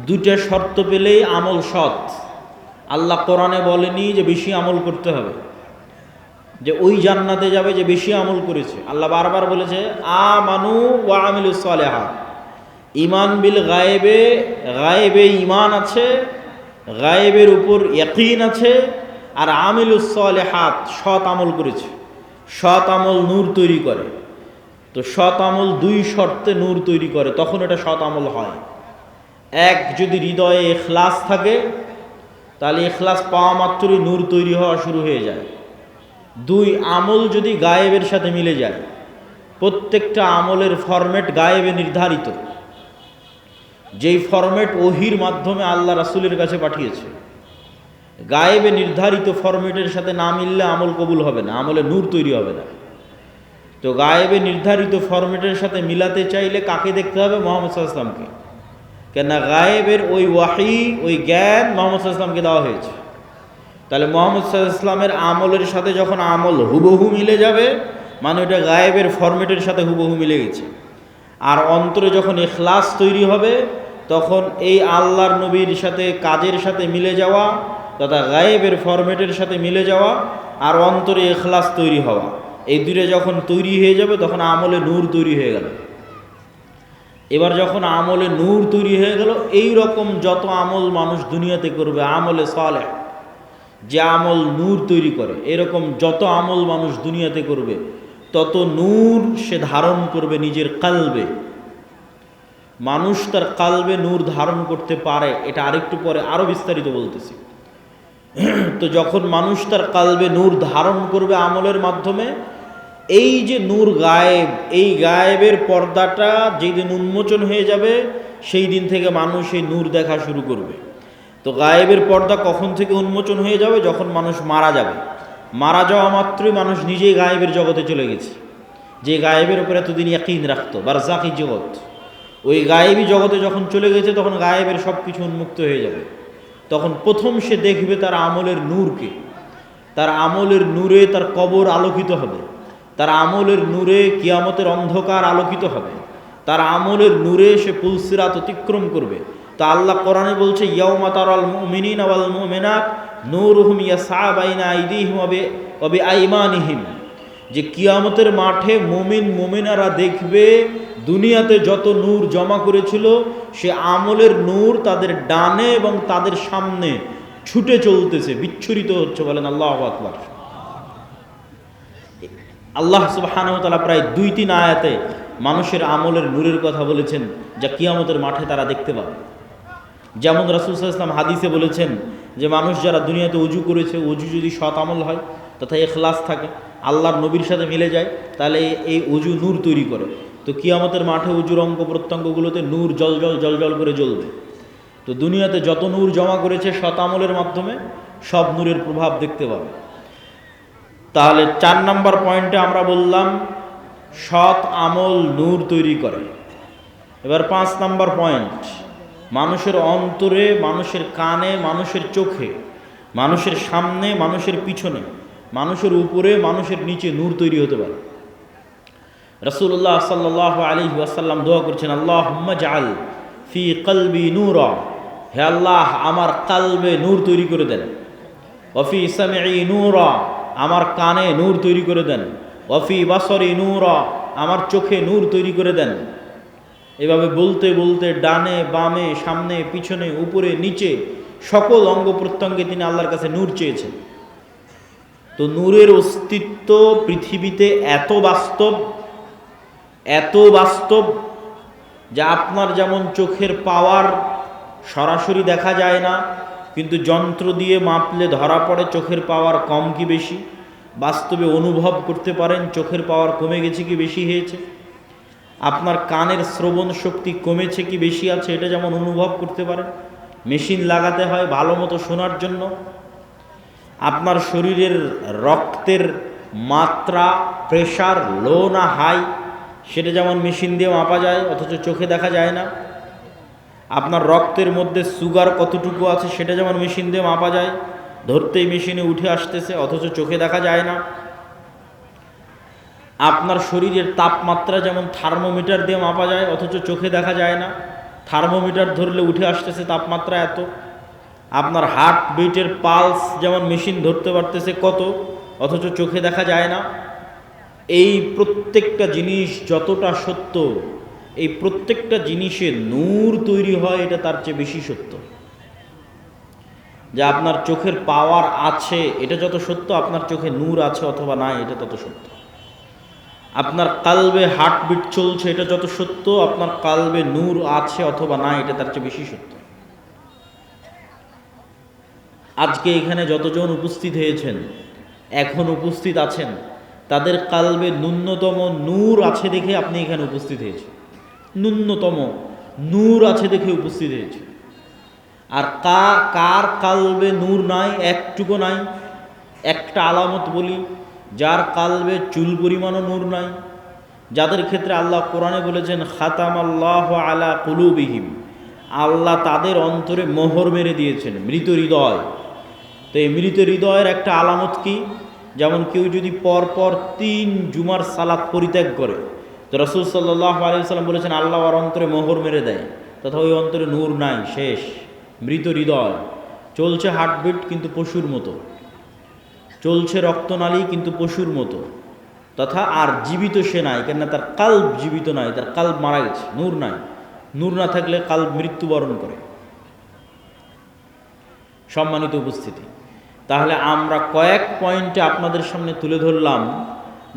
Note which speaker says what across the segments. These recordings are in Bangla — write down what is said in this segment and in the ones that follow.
Speaker 1: দুইটা শর্ত পেলেই আমল সৎ। আল্লাহ কোরআনে বলেনি যে বেশি আমল করতে হবে, যে ওই জান্নাতে যাবে যে বেশি আমল করেছে। আল্লাহ বারবার বলেছে আমানু ওয়া আমিলুস সালিহাত, ঈমান বিল গায়েবে, গায়েবে ঈমান আছে, গায়েবের উপর ইয়াকিন আছে, আর আমিলুস সালিহাত সৎ আমল করেছে। সৎ আমল নূর তৈরি করে। তো সৎ আমল দুই শর্তে নূর তৈরি করে, তখন এটা সৎ আমল হয়। এক, যদি হৃদয়ে ইখলাস থাকে, তাহলে ইখলাস পাওয়া মাত্রই নূর তৈরি হওয়া শুরু হয়ে যায়। দুই, আমল যদি গায়েবের সাথে মিলে যায়। প্রত্যেকটা আমলের ফরম্যাট গায়েবে নির্ধারিত, যেই ফরম্যাট ওহির মাধ্যমে আল্লাহ রাসূলের কাছে পাঠিয়েছে। গায়েবে নির্ধারিত ফরম্যাটের সাথে না মিললে আমল কবুল হবে না, আমলে নূর তৈরি হবে না। তো গায়েবে নির্ধারিত ফরম্যাটের সাথে মিলাতে চাইলে কাকে দেখতে হবে? মুহাম্মদ সাল্লাল্লাহু আলাইহি ওয়াসাল্লামকে। কেননা গায়েবের ওই ওয়াহি, ওই জ্ঞান মুহাম্মদ সাল্লাল্লাহু আলাইহি ওয়াসাল্লামকে দেওয়া হয়েছে। তাহলে মুহাম্মদ সাল্লাল্লাহু আলাইহি ওয়াসাল্লামের আমলের সাথে যখন আমল হুবহু মিলে যাবে, মানে ওটা গায়েবের ফরম্যাটের সাথে হুবহু মিলে গেছে। আর অন্তরে যখন ইখলাস তৈরি হবে, তখন এই আল্লাহর নবীর সাথে কাজের সাথে মিলে যাওয়া, তথা গায়েবের ফরম্যাটের সাথে মিলে যাওয়া, আর অন্তরে ইখলাস তৈরি হওয়া, এই দুইটা যখন তৈরি হয়ে যাবে, তখন আমলে নূর তৈরি হয়ে গেল। এবার যখন আমলে নূর তৈরি হয়ে গেল, এই রকম যত আমল মানুষ দুনিয়াতে করবে, আমলে সালেহ, যে আমল নূর তৈরি করে, এরকম যত আমল মানুষ দুনিয়াতে করবে, তত নূর সে ধারণ করবে নিজের কালবে। মানুষ তার কালবে নূর ধারণ করতে পারে, এটা আরেকটু পরে আরো বিস্তারিত বলতেছি। তো যখন মানুষ তার কালবে নূর ধারণ করবে আমলের মাধ্যমে, এই যে নূর গায়েব, এই গায়েবের পর্দাটা যেই দিন উন্মোচন হয়ে যাবে, সেই দিন থেকে মানুষ এই নূর দেখা শুরু করবে। তো গায়েবের পর্দা কখন থেকে উন্মোচন হয়ে যাবে? যখন মানুষ মারা যাবে। মারা যাওয়া মাত্রই মানুষ নিজেই গায়েবের জগতে চলে গেছে। যে গায়েবের উপরে এতদিন ইয়াকিন রাখতো, বারজাকি জগৎ, ওই গায়েবী জগতে যখন চলে গেছে, তখন গায়েবের সব কিছু উন্মুক্ত হয়ে যাবে। তখন প্রথম সে দেখবে তার আমলের নূরকে। তার আমলের নূরে তার কবর আলোকিত হবে, তার আমলের নূরে কিয়ামতের অন্ধকার আলোকিত হবে, তার আমলের নূরে সে পুলসিরাত অতিক্রম করবে। তা আল্লাহ কোরআনে বলছে ইয়াউমা তারাল মুমিনিনা ওয়াল মুমিনাত নূরুহুম ইয়াসআ বাইনা আইদিহিম ওয়া বিআইমানিহিম, যে কিয়ামতের মাঠে মুমিন মুমিনারা দেখবে দুনিয়াতে যত নূর জমা করেছিল, সে আমলের নূর তাদের ডানে এবং তাদের সামনে ছুটে চলতেছে, বিচ্ছুরিত হচ্ছে। বলেন আল্লাহু আকবার। আল্লাহ সুবহানাহু ওয়া তাআলা প্রায় 2-3 আয়াতে মানুষের আমলের নূরের কথা বলেছেন, যা কিয়ামতের মাঠে তারা দেখতে পাবে। যেমন রাসূল সাল্লাল্লাহু আলাইহি ওয়াসাল্লাম হাদিসে বলেছেন যে মানুষ যারা দুনিয়াতে ওযু করেছে, ওযু যদি সৎ আমল হয় তথা ইখলাস থাকে, আল্লাহর নবীর সাথে মিলে যায়, তাহলে এই ওযু নূর তৈরি করে। তো কিয়ামতের মাঠে ওযুর অঙ্গ প্রত্যঙ্গগুলোতে নূর জলজল জলজল করে জ্বলবে। তো দুনিয়াতে যত নূর জমা করেছে সৎ আমলের মাধ্যমে, সব নূরের প্রভাব দেখতে পাবে। তাহলে 4 নম্বর পয়েন্টে আমরা বললাম সৎ আমল নূর তৈরি করে। এবার 5 নম্বর পয়েন্ট, মানুষের অন্তরে, মানুষের কানে, মানুষের চোখে, মানুষের সামনে, মানুষের পিছনে, মানুষের উপরে, মানুষের নিচে নূর তৈরি হতে পারে। রাসূলুল্লাহ সাল্লাল্লাহু আলাইহি ওয়াসাল্লাম দোয়া করছেন, আল্লাহুম্মা জাআল ফি কলবি নূরা, হে আল্লাহ আমার কালবে নূর তৈরি করে দেন। ওয়া ফি সামঈ নূরা, আমার কানে নূর তৈরি করে দেন। ওয়া ফি বাসরি নূরা, আমার চোখে নূর তৈরি করে দেন। এভাবে বলতে বলতে ডানে বামে, সামনে পিছনে, উপরে নিচে, সকল অঙ্গ প্রত্যঙ্গে তিনি আল্লাহর কাছে নূর চেয়েছেন। তো নূরের অস্তিত্ব পৃথিবীতে এত বাস্তব, এত বাস্তব, যা আপনার যেমন চোখের পাওয়ার সরাসরি দেখা যায় না, কিন্তু যন্ত্র দিয়ে মাপলে ধরা পড়ে চোখের পাওয়ার কম কি বেশি। বাস্তবে অনুভব করতে পারেন চোখের পাওয়ার কমে গেছে কি বেশি হয়েছে। আপনার কানের শ্রবণ শক্তি কমেছে কি বেশি আছে, এটা যেমন অনুভব করতে পারেন। মেশিন লাগাতে হয় ভালো মতো শোনার জন্য। আপনার শরীরের রক্তের মাত্রা, প্রেশার লো না হাই, সেটা যেমন মেশিন দিয়ে মাপা যায়, অথচ চোখে দেখা যায় না। আপনার রক্তের মধ্যে সুগার কতটুকু আছে, সেটা যেমন মেশিন দিয়ে মাপা যায়, ধরতেই মেশিনে উঠে আসতেছে, অথচ চোখে দেখা যায় না। আপনার শরীরের তাপমাত্রা যেমন থার্মোমিটার দিয়ে মাপা যায়, অথচ চোখে দেখা যায় না। থার্মোমিটার ধরলে উঠে আসতেছে তাপমাত্রা এত, আপনার হার্ট বিটের পালস যেমন মেশিন ধরতে পারতেছে কত, অথচ চোখে দেখা যায় না। এই প্রত্যেকটা জিনিস যতটা সত্য, এই প্রত্যেকটা জিনিসে নূর তৈরি হয়, এটা তার চেয়ে বেশি সত্য। যে আপনার চোখের পাওয়ার আছে এটা যত সত্য, আপনার চোখে নূর আছে অথবা নাই এটা তত সত্য। আপনার কালবে হার্টবিট চলছে এটা যত সত্য, আপনার কালবে নূর আছে অথবা নাই এটা তার চেয়ে বেশি সত্য। আজকে এখানে যতজন উপস্থিত হয়েছেন, এখন উপস্থিত আছেন, তাদের কালবে ন্যূনতম নূর আছে দেখে আপনি এখানে উপস্থিত হয়েছেন, ন্যূনতম নূর আছে দেখে উপস্থিত হয়েছে। আর কার কালবে নূর নাই, একটুকু নাই। একটা আলামত বলি, যার কালবে চুল পরিমাণও নূর নাই, যাদের ক্ষেত্রে আল্লাহ কোরআনে বলেছেন খাতামাল্লাহু আলা কুলুবিহিম, আল্লাহ তাদের অন্তরে মোহর মেরে দিয়েছেন, মৃত হৃদয়। তো এই মৃত হৃদয়ের একটা আলামত কি? যেমন কেউ যদি পরপর 3 জুমার সালাত পরিত্যাগ করে, তো রাসূল সাল্লাল্লাহু আলাইহি ওয়াসাল্লাম বলেছেন আল্লাহ ওর অন্তরে মোহর মেরে দেয়, তথা ওই অন্তরে নূর নাই, শেষ, মৃত হৃদয়। চলছে হার্টবিট কিন্তু পশুর মতো, চলছে রক্তনালী কিন্তু পশুর মতো, তথা আর জীবিত সে নাই, কেননা তার কাল্ব জীবিত নাই, তার কাল্ব মারা গেছে, নূর নাই। নূর না থাকলে কাল্ব মৃত্যুবরণ করে। সম্মানিত উপস্থিতি, তাহলে আমরা কয়েক পয়েন্টে আপনাদের সামনে তুলে ধরলাম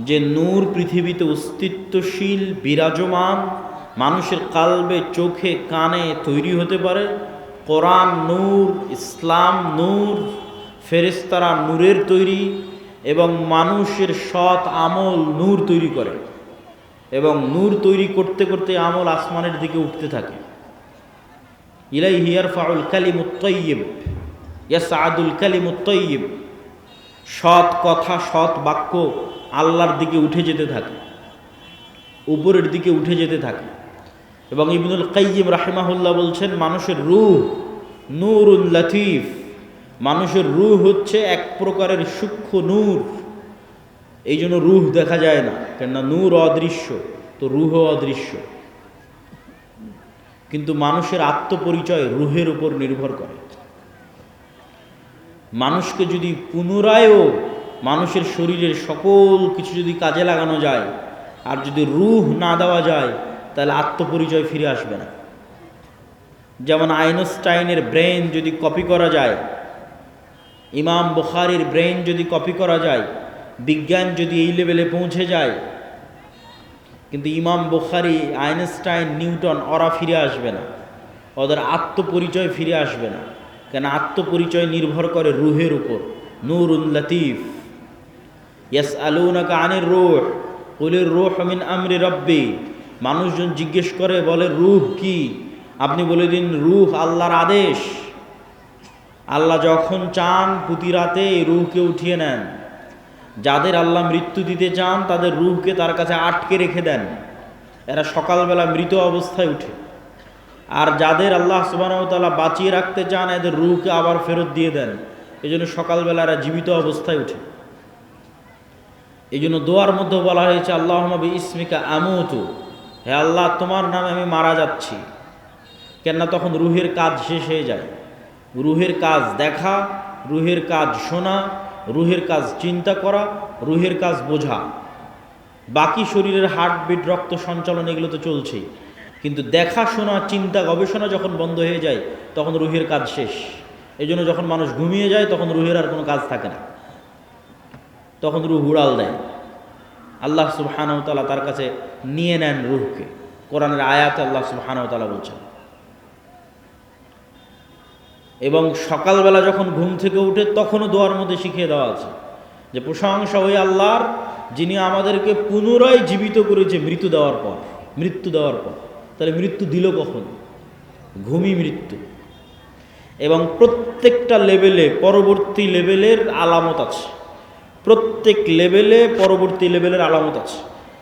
Speaker 1: যে নূর পৃথিবীতে অস্তিত্বশীল, বিরাজমান, মানুষের কালবে, চোখে, কানে তৈরি হতে পারে। কোরআন নূর, ইসলাম নূর, ফেরেশতারা নূরের তৈরি, এবং মানুষের সৎ আমল নূর তৈরি করে, এবং নূর তৈরি করতে করতে আমল আসমানের দিকে উঠতে থাকে। ইলাইহি ইয়ারফাউল কালিমুত তাইয়্যিব ইয়াসআদুল কালিমুত তাইয়্যিব, সৎ কথা, সৎ বাক্য আল্লাহর দিকে উঠে যেতে থাকে, উপরের দিকে উঠে যেতে থাকে। এবং ইবনুল কাইয়্যিম রাহিমাহুল্লাহ বলছেন মানুষের রূহ নূরুল লতিফ, মানুষের রূহ হচ্ছে এক প্রকারের সূক্ষ্ম নূর। এই জন্য রূহ দেখা যায় না, কেননা নূর অদৃশ্য, তো রূহ অদৃশ্য। কিন্তু মানুষের আত্মপরিচয় রূহের উপর নির্ভর করে। মানুষকে যদি পুনরায়ও মানুষের শরীরের সকল কিছু যদি কাজে লাগানো যায়, আর যদি রূহ না দেওয়া যায়, তাহলে আত্মপরিচয় ফিরে আসবে না। যেমন আইনস্টাইনের ব্রেন যদি কপি করা যায়, ইমাম বুখারীর ব্রেন যদি কপি করা যায়, বিজ্ঞান যদি এই লেভেলে পৌঁছে যায়, কিন্তু ইমাম বুখারী, আইনস্টাইন, নিউটন ওরা ফিরে আসবে না, ওদের আত্মপরিচয় ফিরে আসবে না। কেন? আত্মপরিচয় নির্ভর করে রূহের উপর। নূরুল লতিফ। ইয়াসআলুনাকা আনির রূহ কুলির রূহু মিন আমরি রাব্বি, মানুষজন জিজ্ঞেস করে, বলে রূহ কি? আপনি বলে দিন রূহ আল্লাহর আদেশ। আল্লাহ যখন চান প্রতি রাতে এই রূহকে উঠিয়ে নেন। যাদের আল্লাহ মৃত্যু দিতে চান তাদের রূহকে তার কাছে আটকে রেখে দেন, এরা সকালবেলা মৃত অবস্থায় উঠে। আর যাদের আল্লাহ সুবহানাহু ওয়া তাআলা বাঁচিয়ে রাখতে চান, এদের রূহকে আবার ফেরত দিয়ে দেন। এই জন্য সকালবেলা এরা জীবিত অবস্থায় উঠে। এই জন্য দোয়ার মধ্যে বলা হয়েছে আল্লাহুম্মা বিইসমিকা আমুতু, হে আল্লাহ তোমার নামে আমি মারা যাচ্ছি। কেননা তখন রূহের কাজ শেষ হয়ে যায়। রূহের কাজ দেখা, রূহের কাজ শোনা, রূহের কাজ চিন্তা করা, রূহের কাজ বোঝা। বাকি শরীরের হার্টবিট, রক্ত সঞ্চালন এগুলো তো চলছেই, কিন্তু দেখা, শোনা, চিন্তা, গবেষণা যখন বন্ধ হয়ে যায় তখন রূহের কাজ শেষ। এই জন্য যখন মানুষ ঘুমিয়ে যায় তখন রূহের আর কোনো কাজ থাকে না, তখন রূহ উড়াল দেয়। আল্লাহ সুবহানাহু ওয়া তাআলা তার কাছে নিয়ে নেন রূহকে। কোরআনের আয়াতে আল্লাহ সুবহানাহু ওয়া তাআলা বলছেন। এবং সকালবেলা যখন ঘুম থেকে উঠে তখনও দোয়ার মধ্যে শিখিয়ে দেওয়া আছে যে প্রশংসা ওই আল্লাহর, যিনি আমাদেরকে পুনরায় জীবিত করেছে মৃত্যু দেওয়ার পর। তাহলে মৃত্যু দিল কখন? ঘুমই মৃত্যু। এবং প্রত্যেকটা লেভেলে পরবর্তী লেভেলের আলামত আছে, প্রত্যেক লেভেলে পরবর্তী লেভেলের আলামত আছে।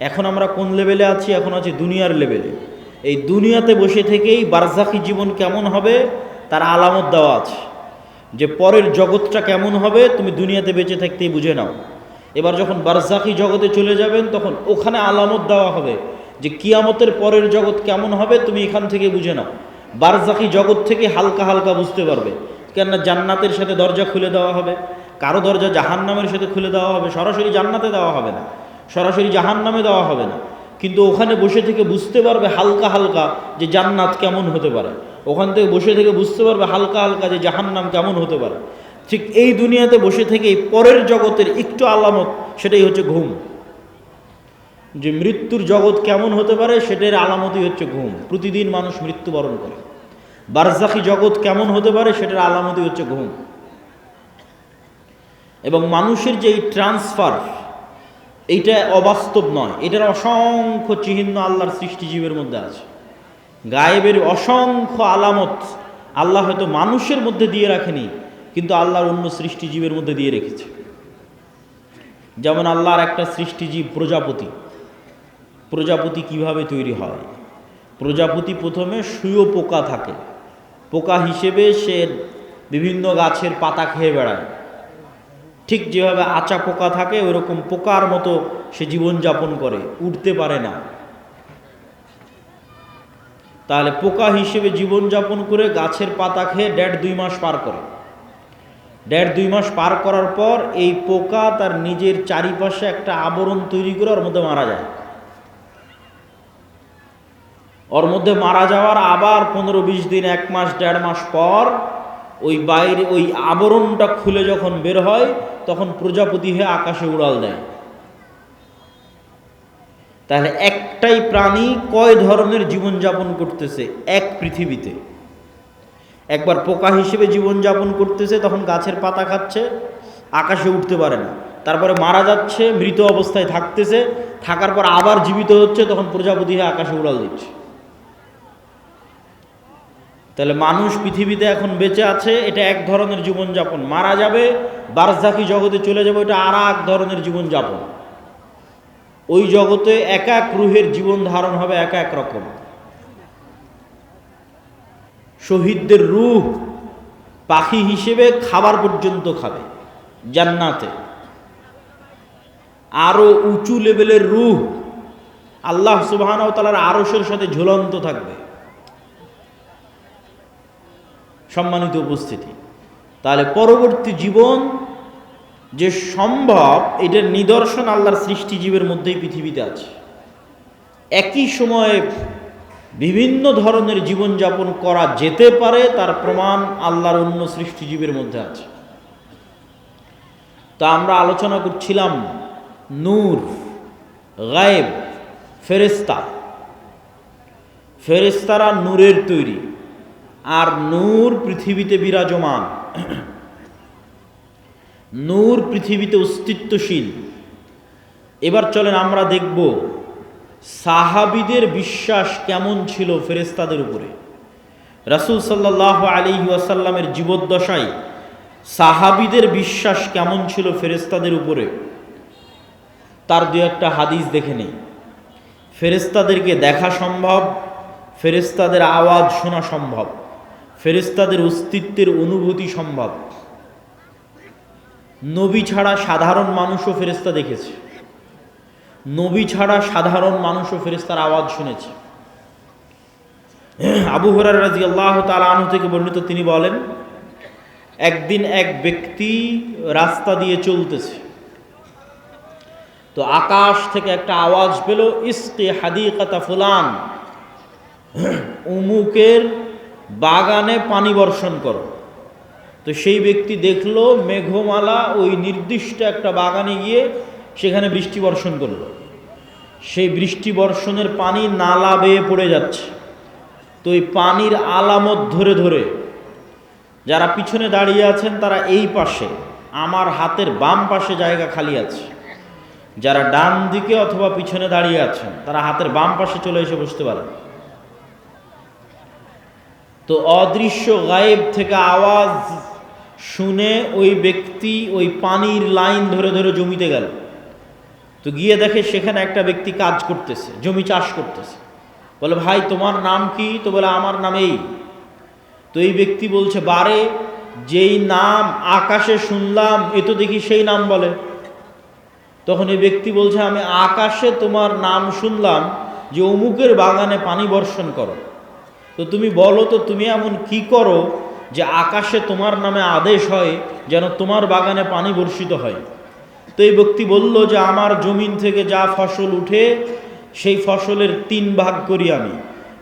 Speaker 1: এখন আমরা কোন লেভেলে আছি? এখন আছি দুনিয়ার লেভেলে। এই দুনিয়াতে বসে থেকেই বারজাখি জীবন কেমন হবে তার আলামত দেওয়া আছে, যে পরের জগৎটা কেমন হবে তুমি দুনিয়াতে বেঁচে থাকতেই বুঝে নাও। এবার যখন বারজাখি জগতে চলে যাবেন তখন ওখানে আলামত দেওয়া হবে যে কিয়ামতের পরের জগৎ কেমন হবে তুমি এখান থেকে বুঝে নাও। বারজাখি জগৎ থেকে হালকা হালকা বুঝতে পারবে। কেননা জান্নাতের সাথে দরজা খুলে দেওয়া হবে, কারো দরজা জাহান্নামের সাথে খুলে দেওয়া হবে, সরাসরি জান্নাতে দেওয়া হবে না, সরাসরি জাহান্নামে দেওয়া হবে না, কিন্তু ওখানে বসে থেকে বুঝতে পারবে হালকা হালকা যে জান্নাত কেমন হতে পারে, ওখান থেকে বসে থেকে বুঝতে পারবে হালকা হালকা যে জাহান্নাম কেমন হতে পারে। ঠিক এই দুনিয়াতে বসে থেকে এই পরের জগতের একটু আলামত, সেটাই হচ্ছে ঘুম। যে মৃত্যুর জগৎ কেমন হতে পারে সেটার আলামতই হচ্ছে ঘুম। প্রতিদিন মানুষ মৃত্যুবরণ করে। বারজাখি জগৎ কেমন হতে পারে সেটার আলামতই হচ্ছে ঘুম। এবং মানুষের যে এই ট্রান্সফার, এইটা অবাস্তব নয়, এটার অসংখ্য চিহ্ন আল্লাহর সৃষ্টিজীবের মধ্যে আছে। গায়েবের অসংখ্য আলামত আল্লাহ হয়তো মানুষের মধ্যে দিয়ে রাখেনি, কিন্তু আল্লাহর অন্য সৃষ্টিজীবের মধ্যে দিয়ে রেখেছে। যেমন আল্লাহর একটা সৃষ্টিজীব প্রজাপতি। প্রজাপতি কিভাবে তৈরি হয়? প্রজাপতি প্রথমে শুঁয়ো পোকা থাকে, পোকা হিসেবে সে বিভিন্ন গাছের পাতা খেয়ে বেড়ায়। ঠিক যেভাবে আচা পোকা থাকে ওইরকম পোকার মতো সে জীবনযাপন করে, উঠতে পারে না। তাহলে পোকা হিসেবে জীবনযাপন করে গাছের পাতা খেয়ে 1.5-2 মাস পার করে। 1.5-2 মাস পার করার পর এই পোকা তার নিজের চারিপাশে একটা আবরণ তৈরি করে ওর মধ্যে মারা যায়। ওর মধ্যে মারা যাওয়ার আবার 15-20 দিন, 1 মাস 1.5 মাস পর ওই বাইরে ওই আবরণটা খুলে যখন বের হয় তখন প্রজাপতি হয়ে আকাশে উড়াল দেয়। তাহলে একটাই প্রাণী কয় ধরনের জীবনযাপন করতেছে এক পৃথিবীতে? একবার পোকা হিসেবে জীবনযাপন করতেছে, তখন গাছের পাতা খাচ্ছে, আকাশে উঠতে পারে না, তারপরে মারা যাচ্ছে, মৃত অবস্থায় থাকতেছে, থাকার পর আবার জীবিত হচ্ছে, তখন প্রজাপতি হয়ে আকাশে উড়াল দিচ্ছে। তাহলে মানুষ পৃথিবীতে এখন বেঁচে আছে, এটা এক ধরনের জীবনযাপন। মারা যাবে, বারজাখি জগতে চলে যাবে, এটা আর এক ধরনের জীবনযাপন। ওই জগতে এক এক রুহের জীবন ধারণ হবে এক এক রকম। শহীদদের রূহ পাখি হিসেবে খাবার পর্যন্ত খাবে জান্নাতে। আরো উঁচু লেভেলের রূহ আল্লাহ সুবহানাহু ওয়া তাআলার আরশের সাথে ঝুলন্ত থাকবে। সম্মানিত উপস্থিতি, তাহলে পরবর্তী জীবন যে সম্ভব, এটার নিদর্শন আল্লাহর সৃষ্টিজীবের মধ্যেই পৃথিবীতে আছে। একই সময়ে বিভিন্ন ধরনের জীবনযাপন করা যেতে পারে, তার প্রমাণ আল্লাহর অন্য সৃষ্টিজীবের মধ্যে আছে। তা আমরা আলোচনা করছিলাম নূর, গায়েব, ফেরেশতা। ফেরেশতারা নূরের তৈরি, আর নূর পৃথিবীতে বিরাজমান। নূর পৃথিবীতে অস্তিত্বশীল। এবার চলেন আমরা দেখব সাহাবীদের বিশ্বাস কেমন ছিল ফেরেশতাদের উপরে। রাসূল সাল্লাল্লাহু আলাইহি ওয়াসাল্লামের জীবদ্দশায় সাহাবীদের বিশ্বাস কেমন ছিল ফেরেশতাদের উপরে, তার দু একটা হাদিস দেখে নেই। ফেরেশতাদেরকে দেখা সম্ভব, ফেরেশতাদের আওয়াজ শোনা সম্ভব, ফেরেশতাদের অস্তিত্বের অনুভূতি সম্ভব। নবী ছাড়া সাধারণ মানুষও ফেরেশতা দেখেছে, নবী ছাড়া সাধারণ মানুষও ফেরেশতার আওয়াজ শুনেছে। আবু হুরায়রা রাদিয়াল্লাহু তাআলা আনহু থেকে বর্ণিত, তিনি বলেন, একদিন এক ব্যক্তি রাস্তা দিয়ে চলতেছে, তো আকাশ থেকে একটা আওয়াজ পেল, ইসকি হাদিকাতা ফুলান, উমুকের বাগানে পানি বর্ষণ করো। তো সেই ব্যক্তি দেখলো মেঘমালা ওই নির্দিষ্ট একটা বাগানে গিয়ে সেখানে বৃষ্টি বর্ষণ করলো। সেই বৃষ্টি বর্ষণের পানি নালা বেয়ে পড়ে যাচ্ছে। তো এই পানির আলামত ধরে ধরে যারা পিছনে দাঁড়িয়ে আছেন তারা এই পাশে, আমার হাতের বাম পাশে জায়গা খালি আছে, যারা ডান দিকে অথবা পিছনে দাঁড়িয়ে আছেন তারা হাতের বাম পাশে চলে এসে বসতে পারেন। তো অদৃশ্য গায়েব থেকে আওয়াজ শুনে ওই ব্যক্তি ওই পানির লাইন ধরে ধরে জমিতে গেল। তো গিয়ে দেখে সেখানে একটা ব্যক্তি কাজ করতেছে, জমি চাষ করতেছে। বলে, ভাই তোমার নাম কি? তো বলে, আমার নাম এই। তো এই ব্যক্তি বলছে, বারে যেই নাম আকাশে শুনলাম এ তো দেখি সেই নাম বলে। তখন এই ব্যক্তি বলছে, আমি আকাশে তোমার নাম শুনলাম যে অমুকের বাগানে পানি বর্ষণ করো। তো তো তুমি বলো তো তুমি এমন কি করো যে আকাশে তোমার নামে আদেশ হয় যেন তোমার বাগানে পানি বর্ষিত হয়। তো এই ব্যক্তি বলল যে আমার জমিন থেকে যা ফসল উঠে সেই ফসলের 3 ভাগ করি আমি,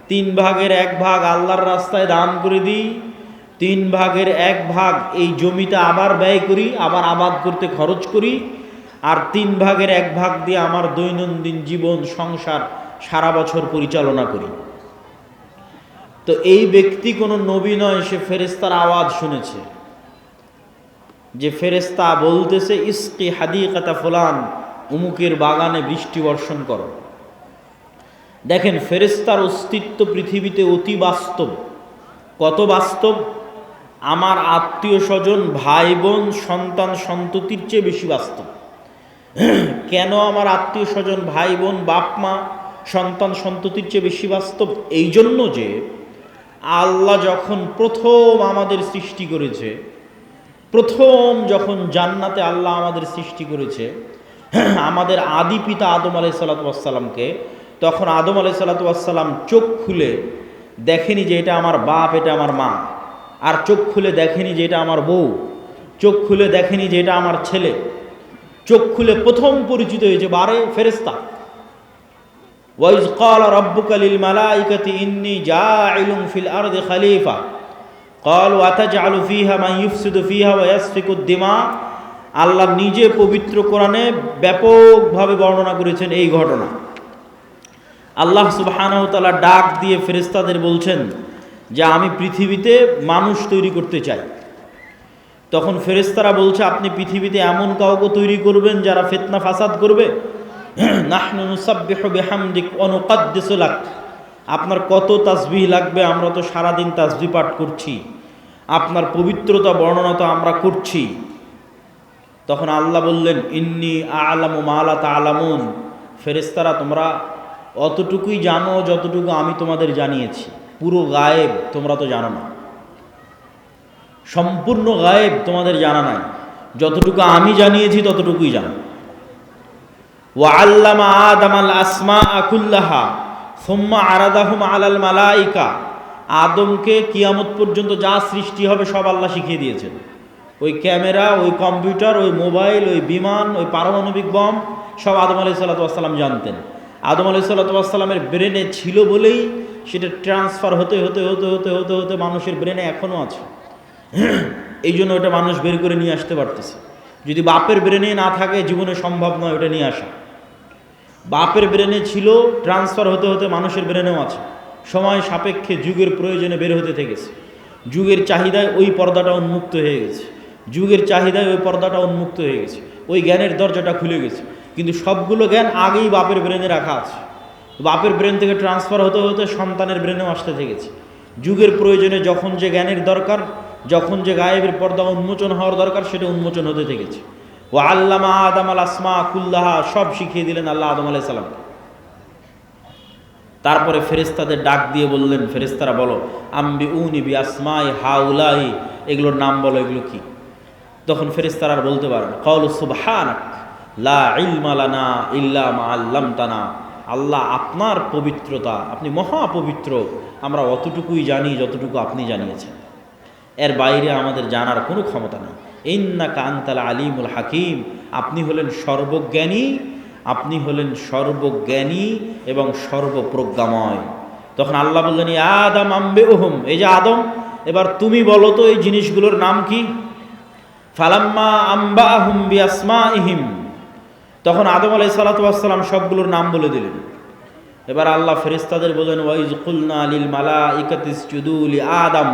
Speaker 1: 3 ভাগের 1 ভাগ আল্লাহর রাস্তায় দান করে দিই, 3 ভাগের 1 ভাগ এই জমিতে আবার ব্যয় করি, আবার আবাদ করতে খরচ করি, আর 3 ভাগের 1 ভাগ দিয়ে আমার দৈনন্দিন জীবন সংসার সারা বছর পরিচালনা করি। তো এই ব্যক্তি কোনো নবী নয়, সে ফেরেশতার আওয়াজ শুনেছে যে ফেরেশতা বলতেছে ইসকি হাদিকাতা ফুলান, উমুকের বাগানে বৃষ্টি বর্ষণ করো। দেখেন ফেরেশতার অস্তিত্ব পৃথিবীতে অতি বাস্তব। কত বাস্তব? আমার আত্মীয় স্বজন, ভাই বোন, সন্তান সন্ততির চেয়ে বেশি বাস্তব। কেন আমার আত্মীয় স্বজন, ভাই বোন, বাপ মা, সন্তান সন্ততির চেয়ে বেশি বাস্তব? এই জন্য যে আল্লাহ যখন প্রথম আমাদের সৃষ্টি করেছে, প্রথম যখন জান্নাতে আল্লাহ আমাদের সৃষ্টি করেছে আমাদের আদি পিতা আদম আলাইহিসসালামকে, তখন আদম আলাইহিসসালাম চোখ খুলে দেখেনি যে এটা আমার বাপ, এটা আমার মা, আর চোখ খুলে দেখেনি যে এটা আমার বউ, চোখ খুলে দেখেনি যে এটা আমার ছেলে। চোখ খুলে প্রথম পরিচিত হয়েছে বারে ফেরেশতা। ওয়াইজ ক্বালা রাব্বুকা লিল মালাইকাতি ইন্নী জাইলুন ফিল আরদি খলিফা ক্বালু আতাজআলু ফিহা মান ইউফসিদু ফিহা ওয়া ইয়াসফিকুদ দিমা। আল্লাহ নিজে পবিত্র কোরআনে ব্যাপকভাবে বর্ণনা করেছেন এই ঘটনা। আল্লাহ সুবহানাহু ওয়া তাআলা ডাক দিয়ে ফেরেশতাদের বলছেন যে আমি পৃথিবীতে মানুষ তৈরি করতে চাই। তখন ফেরেশতারা বলছে আপনি পৃথিবীতে এমন কাউকে তৈরি করবেন যারা ফিতনা ফাসাদ করবে। নাহনু নুসাব্বিহু বিহামদিক ওয়া নুকদ্দিসু লাক, আপনার কত তাসবিহ লাগবে, আমরা তো সারাদিন তাসবিহ পাঠ করছি, আপনার পবিত্রতা বর্ণনা তো আমরা করছি। তখন আল্লাহ বললেন ইন্নী আ'লামু মা লা তা'লামুন, ফেরেশতারা তোমরা অতটুকুই জানো যতটুকু আমি তোমাদের জানিয়েছি, পুরো গায়েব তোমরা তো জানো না, সম্পূর্ণ গায়েব তোমাদের জানা নাই, যতটুকু আমি জানিয়েছি ততটুকুই জানো। ওয়া আল্লামা আদামাল আসমাআ কুল্লাহা সুম্মা আরাদাহুম আলাল মালাইকা, আদমকে কিয়ামত পর্যন্ত যা সৃষ্টি হবে সব আল্লাহ শিখিয়ে দিয়েছেন। ওই ক্যামেরা, ওই কম্পিউটার, ওই মোবাইল, ওই বিমান, ওই পারমাণবিক বম সব আদম আলাইহিসসালাম জানতেন। আদম আলাইহিসসালামের ব্রেনে ছিল বলেই সেটা ট্রান্সফার হতে হতে হতে হতে হতে হতে মানুষের ব্রেনে এখনও আছে। এই জন্য ওটা মানুষ বের করে নিয়ে আসতে পারতেছে। যদি বাপের ব্রেনে না থাকে জীবনে সম্ভব নয় ওটা নিয়ে আসা। বাপের ব্রেনে ছিল, ট্রান্সফার হতে হতে মানুষের ব্রেনেও আছে। সময় সাপেক্ষে যুগের প্রয়োজনে বের হতে থেকেছে। যুগের চাহিদায় ওই পর্দাটা উন্মুক্ত হয়ে গেছে, যুগের চাহিদায় ওই পর্দাটা উন্মুক্ত হয়ে গেছে, ওই জ্ঞানের দরজাটা খুলে গেছে। কিন্তু সবগুলো জ্ঞান আগেই বাপের ব্রেনে রাখা আছে। বাপের ব্রেন থেকে ট্রান্সফার হতে হতে সন্তানের ব্রেনেও আসতে থেকেছে। যুগের প্রয়োজনে যখন যে জ্ঞানের দরকার, যখন যে গায়েবের পর্দা উন্মোচন হওয়ার দরকার সেটা উন্মোচন হতে থেকেছে। ও আল্লামা আদামাল আসমা কুল্লাহা, সব শিখিয়ে দিলেন আল্লাহ আদম আলাইহিস সালাম। তারপরে ফেরেশতাদের ডাক দিয়ে বললেন, ফেরেশতারা বলো আম্বিউনি বি আসমাই হাউলাই, এগুলোর নাম বলো, এগুলো কি? তখন ফেরেশতারা আর বলতে পারেন ক্বালু সুবহানাক লা ইলমা লানা ইল্লা মা আল্লামতানা, আল্লাহ আপনার পবিত্রতা, আপনি মহাপবিত্র, আমরা অতটুকুই জানি যতটুকু আপনি জানিয়েছেন, এর বাইরে আমাদের জানার কোনো ক্ষমতা নেই। ইন্নাকা আনতাল আলিমুল হাকিম, আপনি হলেন সর্বজ্ঞানী, আপনি হলেন সর্বজ্ঞানী এবং সর্বপ্রজ্ঞাময়। তখন আল্লাহ বললেন ইয়া আদম আম্বিউহুম, এই যে আদম, এবার তুমি বলো তো এই জিনিসগুলোর নাম কি? ফালাম্মা আম্বাহুম বিআসমাইহিম, তখন আদম আলাইহিস সালাতু ওয়াস সালাম সবগুলোর নাম বলে দিলেন। এবার আল্লাহ ফেরেশতাদের বলেন ওয়াইজ কুলনা লিল মালাইকাতি ইসজুদু লি আদম,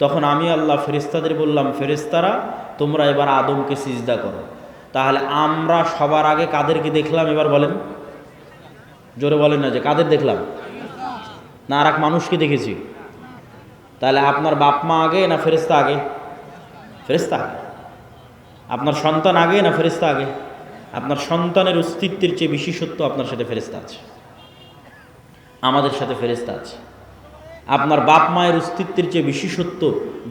Speaker 1: তখন আমি আল্লাহ ফেরেশতাদের বললাম ফেরেশতারা তোমরা এবার আদমকে সিজদা করো। তাহলে আমরা সবার আগে কাদেরকে দেখলাম এবার বলেন? জোরে বলেন না যে কাদের দেখলাম? না আর এক মানুষকে দেখেছি। তাহলে আপনার বাপ মা আগে না ফেরেশতা আগে? ফেরেশতা আগে। আপনার সন্তান আগে না ফেরেশতা আগে? আপনার সন্তানের অস্তিত্বের চেয়ে বিশেষত্ব আপনার সাথে ফেরেশতা আছে, আমাদের সাথে ফেরেশতা আছে। আপনার বাপ মায়ের অস্তিত্বের চেয়ে বিশেষত্ব